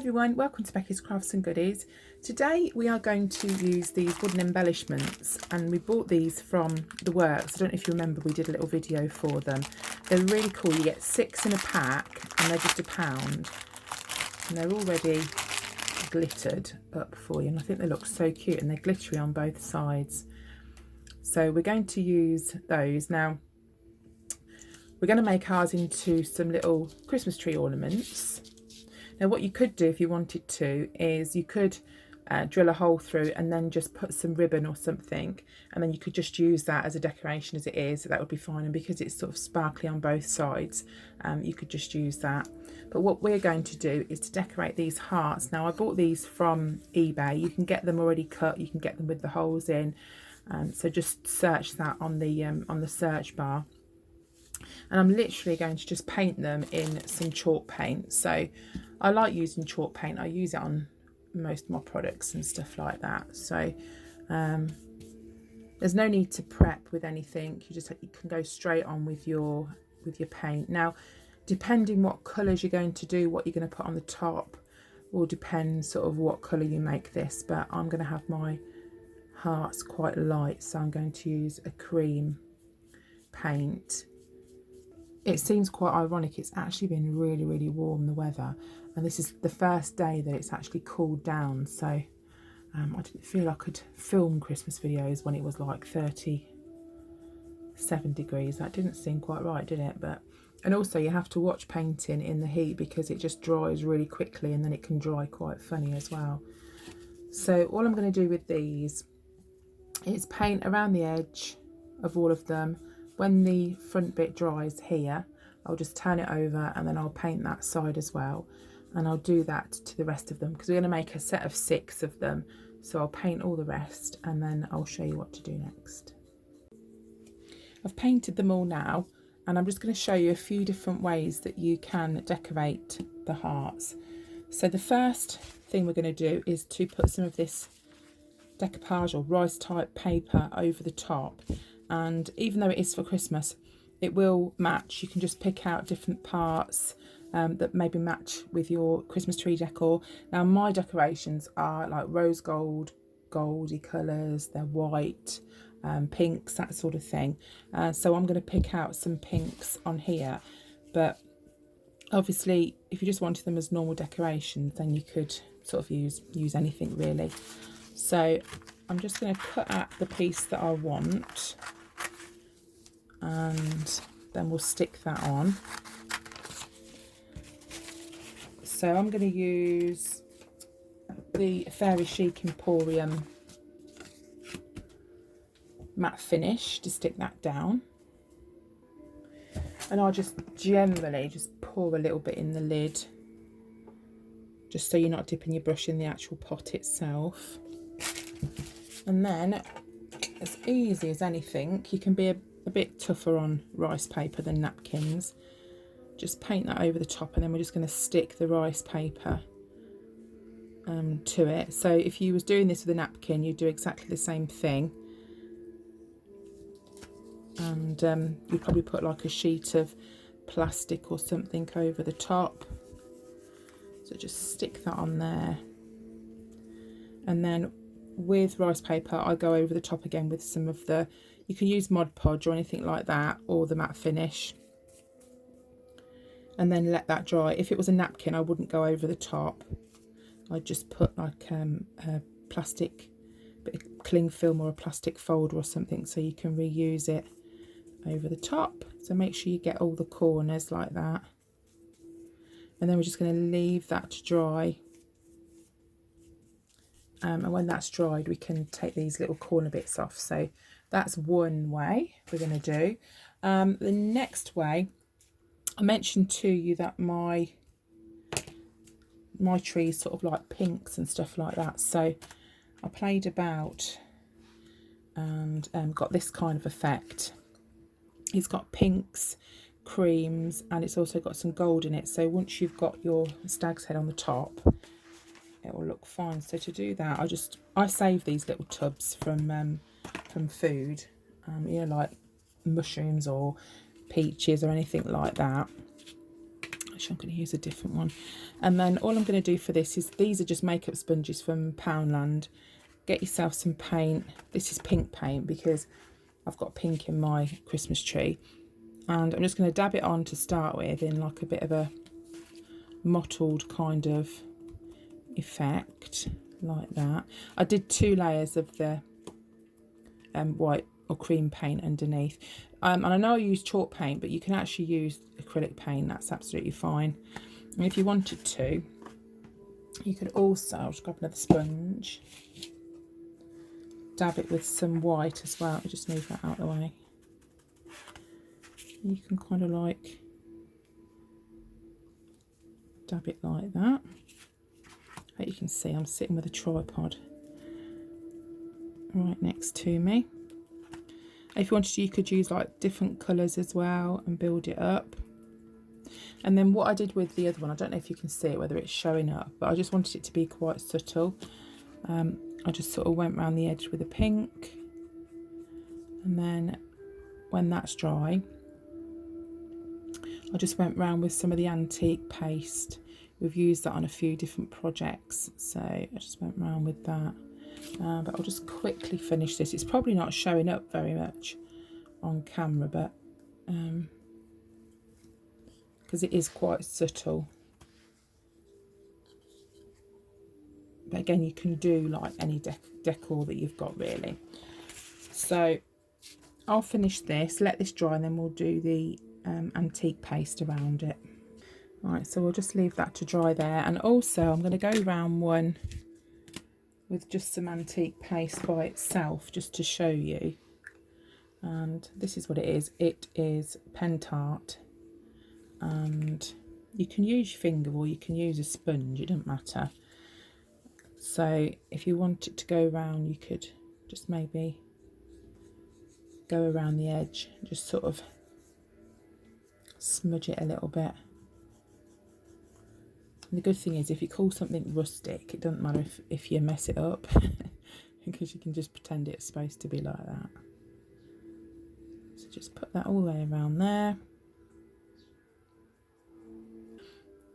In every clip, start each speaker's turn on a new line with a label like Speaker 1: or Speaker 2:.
Speaker 1: everyone, welcome to Becky's Crafts and Goodies. Today we are going to use these wooden embellishments, and we bought these from the works. I don't know if you remember, we did a little video for them. They're really cool. You get 6 in a pack and they're just £1, and they're already glittered up for you, and I think they look so cute, and they're glittery on both sides. So we're going to use those. Now we're going to make ours into some little Christmas tree ornaments. Now what you could do if you wanted to is you could drill a hole through and then just put some ribbon or something, and then you could just use that as a decoration as it is. So that would be fine, and because it's sort of sparkly on both sides, you could just use that. But what we're going to do is to decorate these hearts. Now I bought these from eBay. You can get them already cut, you can get them with the holes in, so just search that on the search bar. And I'm literally going to just paint them in some chalk paint. So I like using chalk paint. I use it on most of my products and stuff like that. So there's no need to prep with anything. You can go straight on with your paint. Now, depending what colours you're going to do, what you're going to put on the top, will depend sort of what colour you make this. But I'm going to have my hearts quite light, so I'm going to use a cream paint. It seems quite ironic, it's actually been really, really warm, the weather, and this is the first day that it's actually cooled down, so I didn't feel I could film Christmas videos when it was like 37 degrees. That didn't seem quite right, did it? And also you have to watch painting in the heat because it just dries really quickly, and then it can dry quite funny as well. So all I'm going to do with these is paint around the edge of all of them. When the front bit dries here, I'll just turn it over and then I'll paint that side as well. And I'll do that to the rest of them because we're going to make a set of 6 of them. So I'll paint all the rest and then I'll show you what to do next. I've painted them all now, and I'm just going to show you a few different ways that you can decorate the hearts. So the first thing we're going to do is to put some of this decoupage or rice type paper over the top. And even though it is for Christmas, it will match. You can just pick out different parts that maybe match with your Christmas tree decor. Now my decorations are like rose gold, goldy colours, they're white, pinks, that sort of thing. So I'm going to pick out some pinks on here, but obviously if you just wanted them as normal decorations, then you could sort of use anything really. So I'm just going to cut out the piece that I want, and then we'll stick that on. So I'm going to use the Fairy Chic Emporium matte finish to stick that down, and I'll just generally just pour a little bit in the lid, just so you're not dipping your brush in the actual pot itself. And then, as easy as anything, you can be a bit tougher on rice paper than napkins. Just paint that over the top, and then we're just going to stick the rice paper to it. So if you was doing this with a napkin, you'd do exactly the same thing. And you'd probably put like a sheet of plastic or something over the top. So just stick that on there. And then with rice paper, I go over the top again with some of the, you can use Mod Podge or anything like that, or the matte finish, and then let that dry. If it was a napkin, I wouldn't go over the top. I'd just put like a plastic bit of cling film or a plastic folder or something, so you can reuse it over the top. So make sure you get all the corners like that, and then we're just going to leave that to dry. And when that's dried, we can take these little corner bits off. So that's one way we're going to do. The next way, I mentioned to you that my tree is sort of like pinks and stuff like that. So I played about and got this kind of effect. It's got pinks, creams, and it's also got some gold in it. So once you've got your stag's head on the top, it will look fine. So to do that, I save these little tubs from food, you know, like mushrooms or peaches or anything like that. Actually, I'm going to use a different one. And then all I'm going to do for this is, these are just makeup sponges from Poundland. Get yourself some paint. This is pink paint because I've got pink in my Christmas tree. And I'm just going to dab it on to start with in like a bit of a mottled kind of effect, like that. I did 2 layers of the white or cream paint underneath. And I know I use chalk paint, but you can actually use acrylic paint. That's absolutely fine. And if you wanted to, you could also, I'll just grab another sponge, dab it with some white as well. I'll just move that out of the way. You can kind of like dab it like that. But you can see I'm sitting with a tripod right next to me. If you wanted to, you could use like different colours as well and build it up. And then what I did with the other one, I don't know if you can see it, whether it's showing up, but I just wanted it to be quite subtle. I just sort of went around the edge with a pink, and then when that's dry, I just went round with some of the antique paste. We've used that on a few different projects, so I just went round with that. But I'll just quickly finish this. It's probably not showing up very much on camera, but because it is quite subtle. But again, you can do like any decor that you've got really. So I'll finish this, let this dry, and then we'll do the antique paste around it. Right, so we'll just leave that to dry there. And also I'm going to go round one with just some antique paste by itself, just to show you. And this is what it is. It is pen tart, and you can use your finger or you can use a sponge, it doesn't matter. So if you want it to go around, you could just maybe go around the edge, just sort of smudge it a little bit. And the good thing is, if you call something rustic, it doesn't matter if you mess it up because you can just pretend it's supposed to be like that. So just put that all the way around there.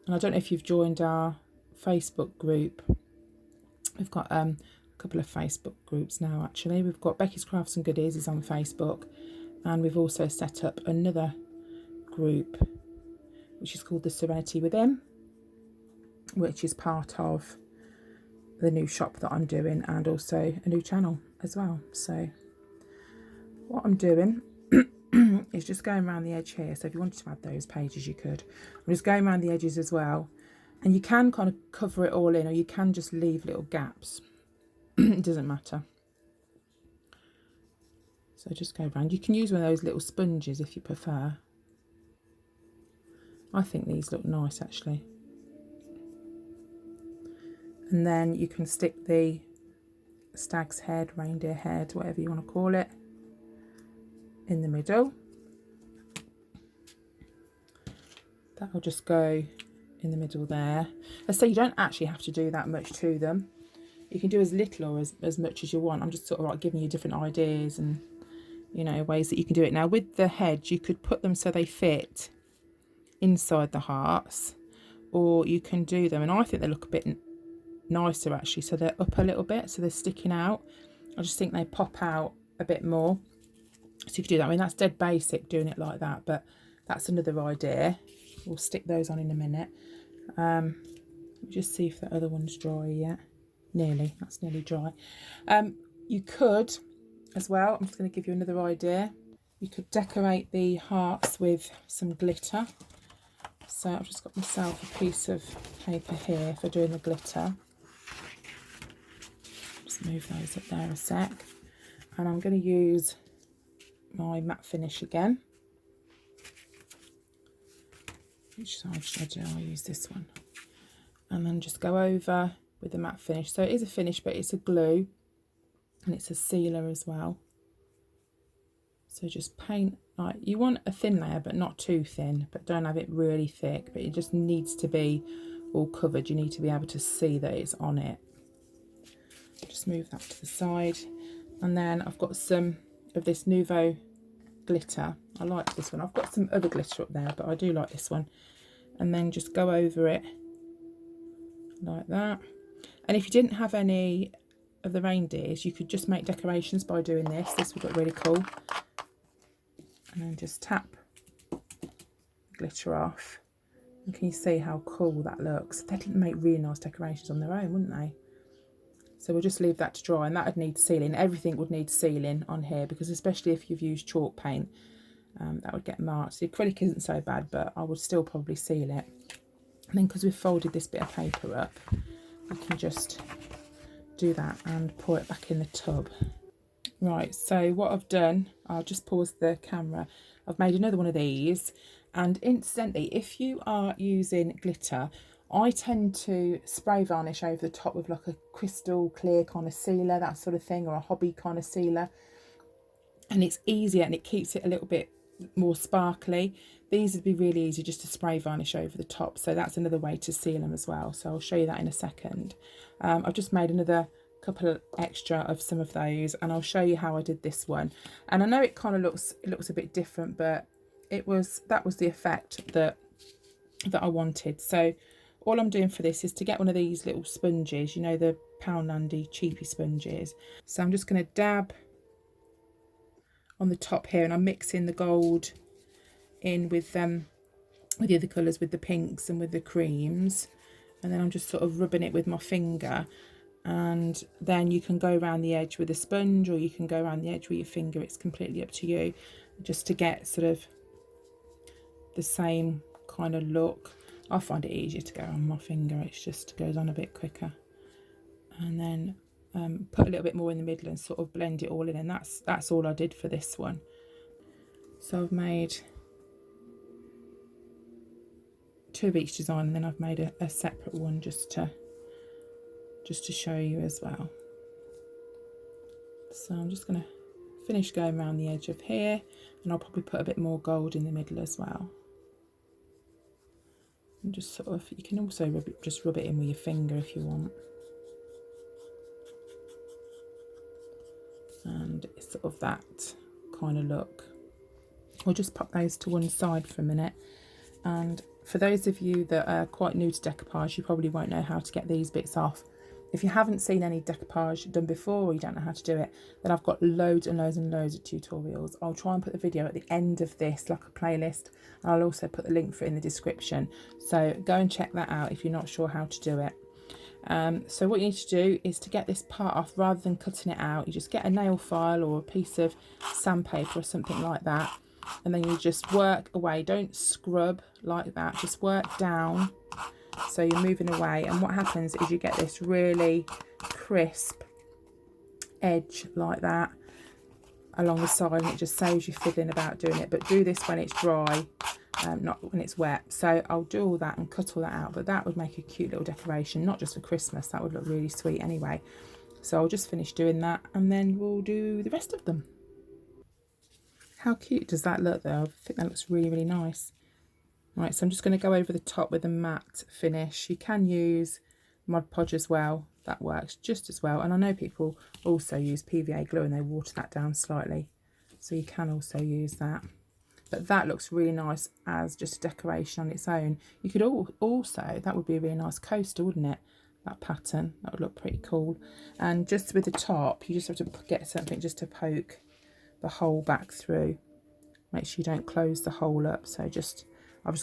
Speaker 1: And I don't know if you've joined our Facebook group. We've got a couple of Facebook groups now actually. We've got Becky's Crafts and Goodies is on Facebook, and we've also set up another group which is called The Serenity Within, which is part of the new shop that I'm doing, and also a new channel as well. So what I'm doing is just going around the edge here. So if you wanted to add those pages, you could. I'm just going around the edges as well. And you can kind of cover it all in, or you can just leave little gaps. It doesn't matter. So just go around. You can use one of those little sponges if you prefer. I think these look nice actually. And then you can stick the stag's head, reindeer head, whatever you want to call it, in the middle. That'll just go in the middle there. I say you don't actually have to do that much to them. You can do as little or as much as you want. I'm just sort of like giving you different ideas and, you know, ways that you can do it. Now with the heads, you could put them so they fit inside the hearts, or you can do them, and I think they look a bit nicer actually, so they're up a little bit, so they're sticking out. I just think they pop out a bit more. So you can do that. I mean, that's dead basic doing it like that, but that's another idea. We'll stick those on in a minute. Just see if the other one's dry yet. Nearly, that's nearly dry. You could as well, I'm just going to give you another idea. You could decorate the hearts with some glitter. So I've just got myself a piece of paper here for doing the glitter. Just move those up there a sec. And I'm going to use my matte finish again. Which side should I do? I'll use this one. And then just go over with the matte finish. So it is a finish, but it's a glue and it's a sealer as well. So just paint, like, you want a thin layer but not too thin, but don't have it really thick, but it just needs to be all covered. You need to be able to see that it's on it. Just move that to the side. And then I've got some of this Nouveau glitter. I like this one. I've got some other glitter up there, but I do like this one. and then just go over it like that. And if you didn't have any of the reindeers, you could just make decorations by doing this. This would look really cool. And then just tap glitter off. And can you see how cool that looks? They didn't make really nice decorations on their own, wouldn't they? So we'll just leave that to dry, and that would need sealing. Everything would need sealing on here, because especially if you've used chalk paint, that would get marked. The acrylic isn't so bad, but I would still probably seal it. And then because we've folded this bit of paper up, I can just do that and pour it back in the tub. Right, so what I've done, I'll just pause the camera. I've made another one of these, and incidentally, if you are using glitter, I tend to spray varnish over the top with like a crystal clear kind of sealer, that sort of thing, or a hobby kind of sealer. And it's easier and it keeps it a little bit more sparkly. These would be really easy just to spray varnish over the top. So that's another way to seal them as well. So I'll show you that in a second. I've just made another couple of extra of some of those, and I'll show you how I did this one. And I know it kind of looks a bit different, but that was the effect that I wanted. So all I'm doing for this is to get one of these little sponges, you know, the Poundlandy cheapy sponges. So I'm just going to dab on the top here, and I'm mixing the gold in with the other colours, with the pinks and with the creams, and then I'm just sort of rubbing it with my finger. And then you can go around the edge with a sponge, or you can go around the edge with your finger. It's completely up to you, just to get sort of the same kind of look. I find it easier to go on my finger, it just goes on a bit quicker. And then put a little bit more in the middle and sort of blend it all in, and that's all I did for this one. So I've made 2 of each design, and then I've made a separate one just to show you as well. So I'm just going to finish going around the edge of here, and I'll probably put a bit more gold in the middle as well. And just sort of, you can also rub it in with your finger if you want. And it's sort of that kind of look. We'll just pop those to one side for a minute. And for those of you that are quite new to decoupage, you probably won't know how to get these bits off. If you haven't seen any decoupage done before, or you don't know how to do it, then I've got loads and loads and loads of tutorials. I'll try and put the video at the end of this, like a playlist. And I'll also put the link for it in the description. So go and check that out if you're not sure how to do it. So what you need to do is, to get this part off, rather than cutting it out, you just get a nail file or a piece of sandpaper or something like that, and then you just work away. Don't scrub like that, just work down so you're moving away. And what happens is you get this really crisp edge like that along the side, and it just saves you fiddling about doing it. But do this when it's dry, not when it's wet. So I'll do all that and cut all that out, but that would make a cute little decoration, not just for Christmas. That would look really sweet anyway. So I'll just finish doing that, and then we'll do the rest of them. How cute does that look though? I think that looks really, really nice. Right, so I'm just going to go over the top with a matte finish. You can use Mod Podge as well, that works just as well. And I know people also use PVA glue and they water that down slightly, so you can also use that. But that looks really nice as just a decoration on its own. You could also, that would be a really nice coaster, wouldn't it? That pattern, that would look pretty cool. And just with the top, you just have to get something just to poke the hole back through. Make sure you don't close the hole up. So I've just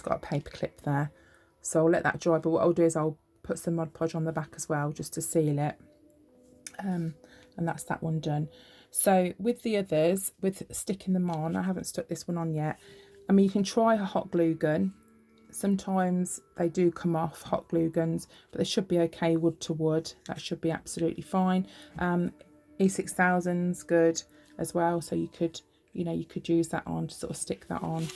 Speaker 1: got a paper clip there. So I'll let that dry, but what I'll do is I'll put some Mod Podge on the back as well, just to seal it. And that's that one done. So with the others, with sticking them on, I haven't stuck this one on yet. I mean, you can try a hot glue gun. Sometimes they do come off, hot glue guns, but they should be okay wood to wood. That should be absolutely fine. E6000's good as well, so you could use that on to sort of stick that on.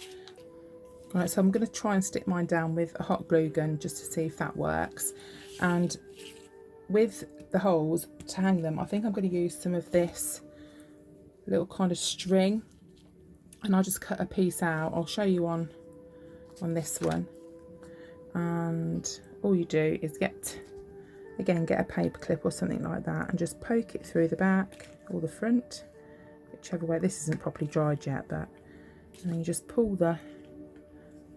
Speaker 1: Right, so I'm going to try and stick mine down with a hot glue gun just to see if that works. And with the holes to hang them, I think I'm going to use some of this little kind of string, and I'll just cut a piece out. I'll show you on this one. And all you do is get a paper clip or something like that, and just poke it through the back or the front, whichever way. This isn't properly dried yet, but and then you just pull the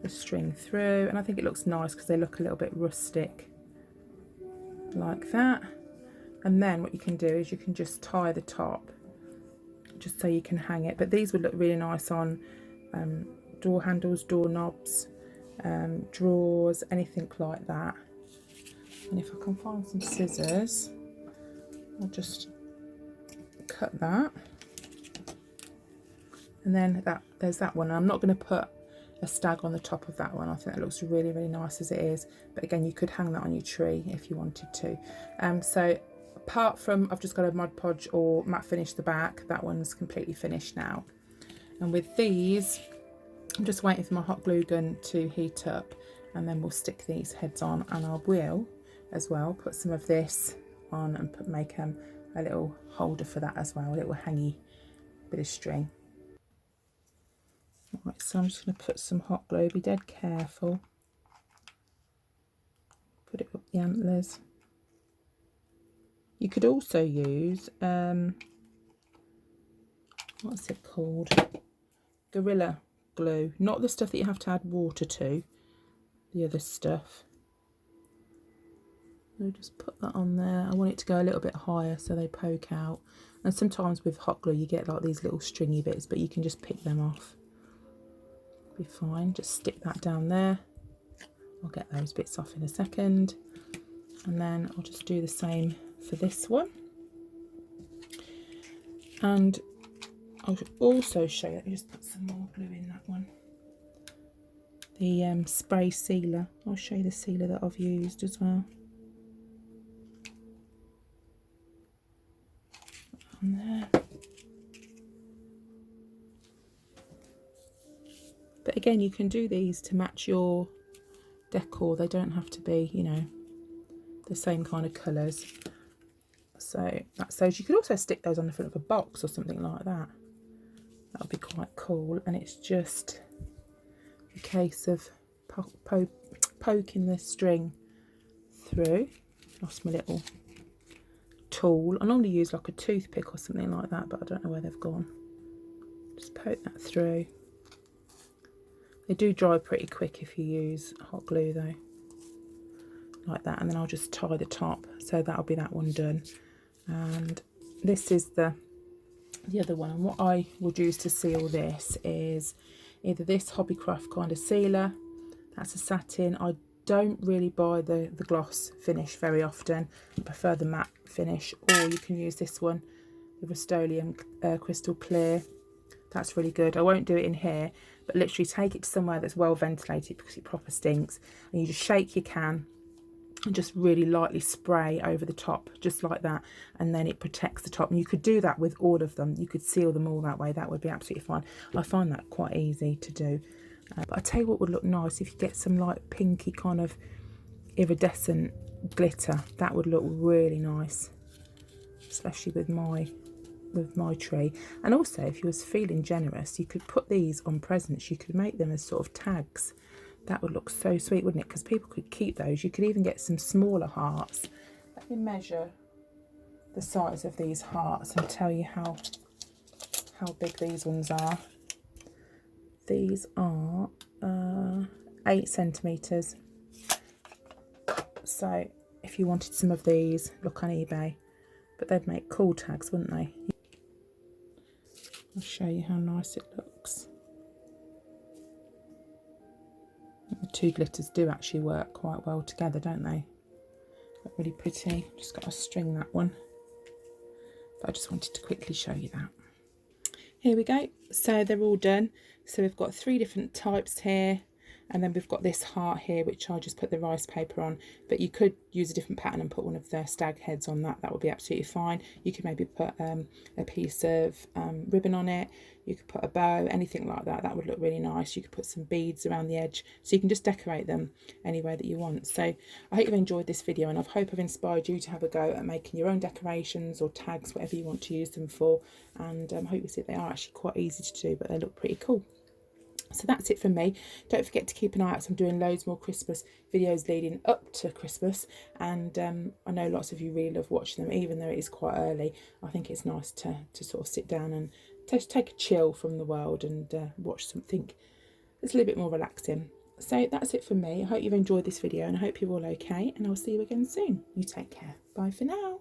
Speaker 1: the string through, and I think it looks nice because they look a little bit rustic like that. And then what you can do is you can just tie the top just so you can hang it, but these would look really nice on door handles, door knobs, drawers, anything like that. And if I can find some scissors, I'll just cut that. And then there's that one. I'm not going to put a stag on the top of that one. I think that looks really, really nice as it is. But again, you could hang that on your tree if you wanted to. So apart from, I've just got a Mod Podge or matte finish the back. That one's completely finished now. And with these, I'm just waiting for my hot glue gun to heat up, and then we'll stick these heads on. And I will as well put some of this on and make a little holder for that as well, a little hangy bit of string. Right, so I'm just going to put some hot glue, be dead careful. Put it up the antlers. You could also use, what's it called? Gorilla glue. Not the stuff that you have to add water to, the other stuff. So just put that on there. I want it to go a little bit higher so they poke out. And sometimes with hot glue you get like these little stringy bits, but you can just pick them off. Be fine. Just stick that down there. I'll get those bits off in a second, and then I'll just do the same for this one. And I'll also show you, let me just put some more glue in that one, the spray sealer. I'll show you the sealer that I've used as well. On there. But again, you can do these to match your decor. They don't have to be, you know, the same kind of colours. So that's those. You could also stick those on the front of a box or something like that. That would be quite cool. And it's just a case of poking the string through. Lost my little tool. I normally use like a toothpick or something like that, but I don't know where they've gone. Just poke that through. They do dry pretty quick if you use hot glue though, like that. And then I'll just tie the top, so that'll be that one done. And this is the other one, and what I would use to seal this is either this Hobbycraft kind of sealer, that's a satin. I don't really buy the gloss finish very often, I prefer the matte finish. Or you can use this one, the Rust-Oleum Crystal Clear. That's really good. I won't do it in here, but literally take it to somewhere that's well ventilated because it proper stinks, and you just shake your can and just really lightly spray over the top, just like that, and then it protects the top. And you could do that with all of them. You could seal them all that way. That would be absolutely fine. I find that quite easy to do. But I tell you what would look nice, if you get some like pinky kind of iridescent glitter, that would look really nice, especially with my tree. And also, if you was feeling generous, you could put these on presents. You could make them as sort of tags. That would look so sweet, wouldn't it? Because people could keep those. You could even get some smaller hearts. Let me measure the size of these hearts and tell you how big these ones are. These are 8 centimetres. So if you wanted some of these, look on eBay. But they'd make cool tags, wouldn't they? I'll show you how nice it looks. The two glitters do actually work quite well together, don't they? Look really pretty. Just got to string that one. But I just wanted to quickly show you that. Here we go. So they're all done. So we've got 3 different types here. And then we've got this heart here, which I'll just put the rice paper on. But you could use a different pattern and put one of the stag heads on that. That would be absolutely fine. You could maybe put a piece of ribbon on it. You could put a bow, anything like that. That would look really nice. You could put some beads around the edge. So you can just decorate them any way that you want. So I hope you've enjoyed this video, and I hope I've inspired you to have a go at making your own decorations or tags, whatever you want to use them for. And I hope you see they are actually quite easy to do, but they look pretty cool. So that's it from me. Don't forget to keep an eye out. I'm doing loads more Christmas videos leading up to Christmas, and I know lots of you really love watching them, even though it is quite early. I think it's nice to sort of sit down and take a chill from the world and watch something that's a little bit more relaxing. So that's it for me. I hope you've enjoyed this video and I hope you're all okay, and I'll see you again soon. You take care. Bye for now.